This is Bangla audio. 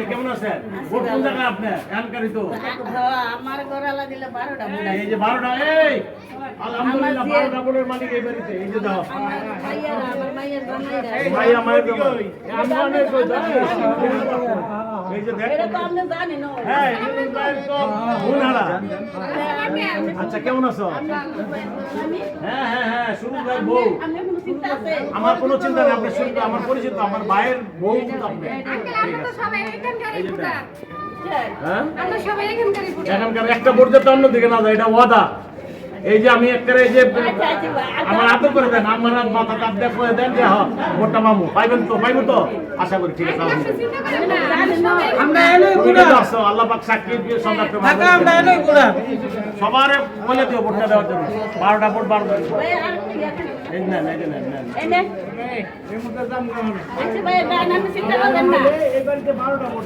কেমন আছেন? ভোট কোন জায়গায় আপনার? এখানকারই তো। আমার গড়ালা দিলে 12টা ভোট। এই যে 12টা, এই আলহামদুলিল্লাহ 12টা ভোটের মালিক এই বাড়িতে। এই যে দাও। আমার মাইয়ের জামাইরা। ভাইয়া মায়ের জন্য। আমাদের কই যায়? এই যে এটা দেখো। তো আপনি জানেন না। হ্যাঁ, ইউনুস ভাইয়ের তো বোনারা। আচ্ছা কেমন আছো? হ্যাঁ হ্যাঁ হ্যাঁ, সুরুজ ভাই বউ। আপনি কোনো চিন্তা আছে? আমার কোনো চিন্তা নেই, আপনি শুনতে আমার পরিচিত, আমার ভাইয়ের বউ কিন্তু আপনি। আমরা তো সবাই এখানকারই ভোটার। হ্যাঁ? আমরা সবাই এখানকারই ভোটার। এখানকার একটা ভোট যাতে অন্যদিকে না যায়, এটা ওয়াদা। এই যে আমি একটা এই যে আমার আদর করে দেন, আমার মাথা তাপ দিয়ে করে দেন যে হ্যাঁ ভোটটা মামু পাইবেন তো, পাইবো তো আশা করি। ঠিক আছে, আপনি চিন্তা করেন না। আমরা এলোই তুমি গুড়া কিন্তু আসছো, আল্লাহ পাক সাক্ষী দিয়ে সন্ধ্যা ঢাকা আমরা এলোই গুড়া সবার বলে দিও ভোটটা দেওয়ার জন্য। 12টা ভোট 12 জন। ভাই আর কি আছে? এই নেন, এই যে নেন, নেন। এই নে। আচ্ছা ভাই, না আমি চিন্তা করবেন না। এই বাড়িতে 12টা ভোট।